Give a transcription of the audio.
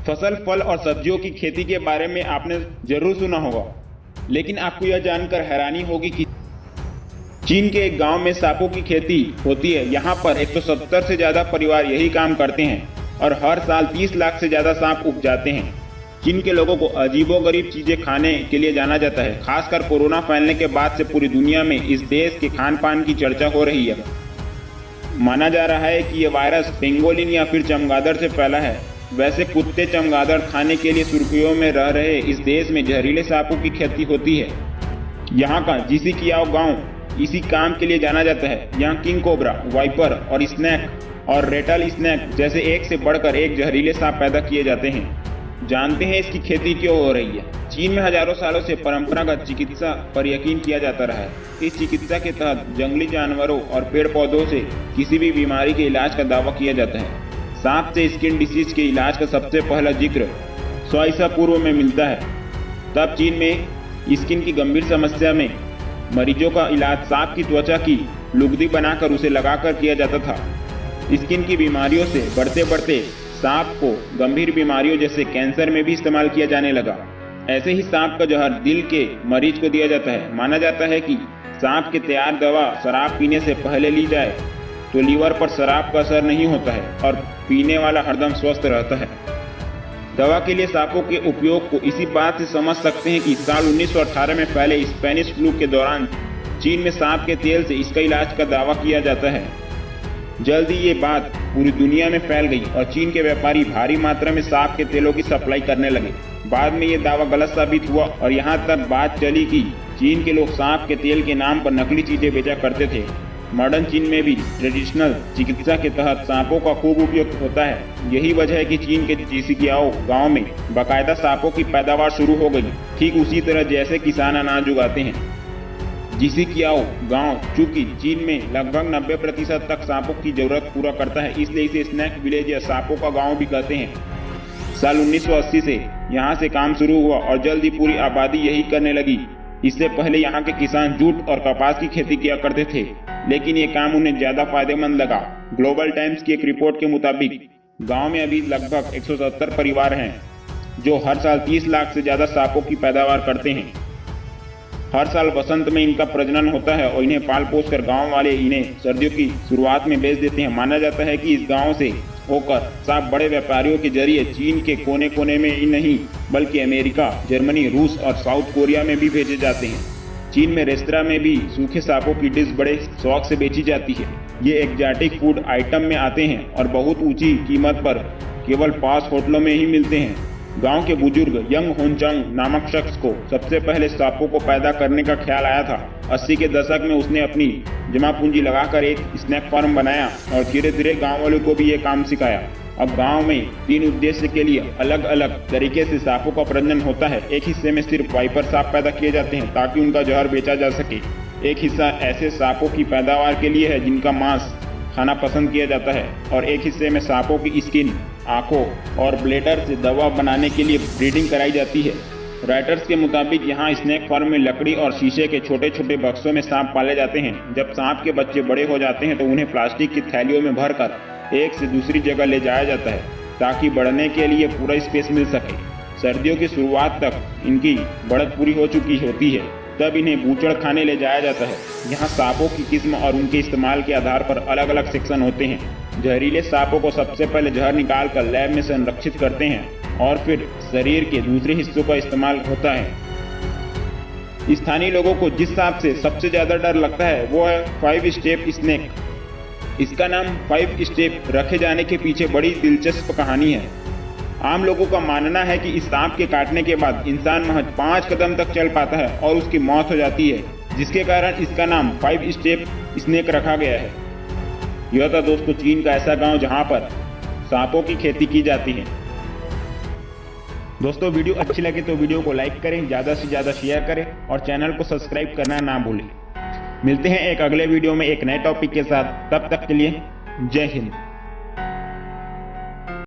फसल, फल और सब्जियों की खेती के बारे में आपने जरूर सुना होगा, लेकिन आपको यह जानकर हैरानी होगी कि चीन के एक गांव में सांपों की खेती होती है। यहाँ पर 170 से ज्यादा परिवार यही काम करते हैं और हर साल 30 लाख से ज्यादा सांप उग जाते हैं। चीन के लोगों को अजीबोगरीब चीजें खाने के लिए जाना जाता है। खासकर कोरोना फैलने के बाद से पूरी दुनिया में इस देश के खान पान की चर्चा हो रही है। माना जा रहा है कि यह वायरस पेंगोलिन या फिर चमगादड़ से फैला है। वैसे कुत्ते चमगादड़ खाने के लिए सुर्खियों में रह रहे इस देश में जहरीले सांपों की खेती होती है। यहाँ का जीसीकियाओ गांव इसी काम के लिए जाना जाता है। यहाँ किंग कोबरा, वाइपर और स्नेक और रेटल स्नेक जैसे एक से बढ़कर एक जहरीले सांप पैदा किए जाते हैं। जानते हैं इसकी खेती क्यों हो रही है। चीन में हजारों सालों से परंपरागत चिकित्सा पर यकीन किया जाता रहा है। इस चिकित्सा के तहत जंगली जानवरों और पेड़ पौधों से किसी भी बीमारी के इलाज का दावा किया जाता है। सांप से स्किन डिसीज के इलाज का सबसे पहला जिक्र 100 ईसा पूर्व में मिलता है। तब चीन में स्किन की गंभीर समस्या में मरीजों का इलाज सांप की त्वचा की लुगदी बनाकर उसे लगाकर किया जाता था। स्किन की बीमारियों से बढ़ते बढ़ते सांप को गंभीर बीमारियों जैसे कैंसर में भी इस्तेमाल किया जाने लगा। ऐसे ही सांप का जहर दिल के मरीज को दिया जाता है। माना जाता है कि सांप की तैयार दवा शराब पीने से पहले ली जाए तो लीवर पर शराब का असर नहीं होता है और पीने वाला हरदम स्वस्थ रहता है। दवा के लिए सांपों के उपयोग को इसी बात से समझ सकते हैं कि साल 1918 में फैले स्पेनिश फ्लू के दौरान चीन में सांप के तेल से इसका इलाज का दावा किया जाता है। जल्द ही ये बात पूरी दुनिया में फैल गई और चीन के व्यापारी भारी मात्रा में सांप के तेलों की सप्लाई करने लगे। बाद में ये दावा गलत साबित हुआ और यहाँ तक बात चली कि चीन के लोग सांप के तेल के नाम पर नकली चीजें बेचा करते थे। मॉडर्न चीन में भी ट्रेडिशनल चिकित्सा के तहत सांपों का खूब उपयोग होता है। यही वजह है कि चीन के जीसीकियाओ गांव में बाकायदा सांपों की पैदावार शुरू हो गई, ठीक उसी तरह जैसे किसान अनाज उगाते हैं। जीसीकियाओ गांव चूंकि चीन में लगभग 90% तक सांपों की जरूरत पूरा करता है, इसलिए इसे स्नेक विलेज या सांपों का गांव भी कहते हैं। साल 1980 से यहाँ से काम शुरू हुआ और जल्द ही पूरी आबादी यही करने लगी। इससे पहले यहाँ के किसान जूट और कपास की खेती किया करते थे, लेकिन ये काम उन्हें ज्यादा फायदेमंद लगा। ग्लोबल टाइम्स की एक रिपोर्ट के मुताबिक गांव में अभी लगभग 170 परिवार हैं जो हर साल 30 लाख से ज्यादा सांपों की पैदावार करते हैं। हर साल बसंत में इनका प्रजनन होता है और इन्हें पाल पोस कर गाँव वाले इन्हें सर्दियों की शुरुआत में बेच देते हैं। माना जाता है कि इस गाँव से होकर सांप बड़े व्यापारियों के जरिए चीन के कोने कोने में ही नहीं बल्कि अमेरिका, जर्मनी, रूस और साउथ कोरिया में भी भेजे जाते हैं। चीन में रेस्तरां में भी सूखे सांपों की डिश बड़े शौक से बेची जाती है। ये एक्जॉटिक फूड आइटम में आते हैं और बहुत ऊंची कीमत पर केवल 5 होटलों में ही मिलते हैं। गांव के बुजुर्ग यंग होनचंग नामक शख्स को सबसे पहले सांपों को पैदा करने का ख्याल आया था। 80 के दशक में उसने अपनी जमा पूंजी लगाकर एक स्नैक फार्म बनाया और धीरे धीरे गांव वालों को भी ये काम सिखाया। अब गांव में 3 उद्देश्य के लिए अलग अलग तरीके से सांपों का प्रजनन होता है। एक हिस्से में सिर्फ वाइपर सांप पैदा किए जाते हैं ताकि उनका जहर बेचा जा सके। एक हिस्सा ऐसे सांपों की पैदावार के लिए है जिनका मांस खाना पसंद किया जाता है और एक हिस्से में सांपों की स्किन, आंखों और ब्लेडर से दवा बनाने के लिए ब्रीडिंग कराई जाती है। राइटर्स के मुताबिक यहाँ स्नैक फार्म में लकड़ी और शीशे के छोटे छोटे बक्सों में सांप पाले जाते हैं। जब सांप के बच्चे बड़े हो जाते हैं तो उन्हें प्लास्टिक की थैलियों में भरकर एक से दूसरी जगह ले जाया जाता है ताकि बढ़ने के लिए पूरा स्पेस मिल सके। सर्दियों की शुरुआत तक इनकी बढ़त पूरी हो चुकी होती है, तब इन्हें बूचड़ खाने ले जाया जाता है। यहाँ सांपों की किस्म और उनके इस्तेमाल के आधार पर अलग अलग सेक्शन होते हैं। जहरीले सांपों को सबसे पहले जहर निकाल कर लैब में संरक्षित करते हैं और फिर शरीर के दूसरे हिस्सों का इस्तेमाल होता है। स्थानीय लोगों को जिस सांप से सबसे ज्यादा डर लगता है वो है 5 स्टेप स्नेक। इसका नाम 5 स्टेप रखे जाने के पीछे बड़ी दिलचस्प कहानी है। आम लोगों का मानना है कि इस सांप के काटने के बाद इंसान महज 5 कदम तक चल पाता है और उसकी मौत हो जाती है, जिसके कारण इसका नाम 5 स्टेप स्नेक रखा गया है। यह था दोस्तों चीन का ऐसा गांव जहां पर सांपों की खेती की जाती है। दोस्तों वीडियो अच्छी लगे तो वीडियो को लाइक करें, ज़्यादा से ज़्यादा शेयर करें और चैनल को सब्सक्राइब करना ना भूलें। मिलते हैं एक अगले वीडियो में एक नए टॉपिक के साथ। तब तक के लिए जय हिंद।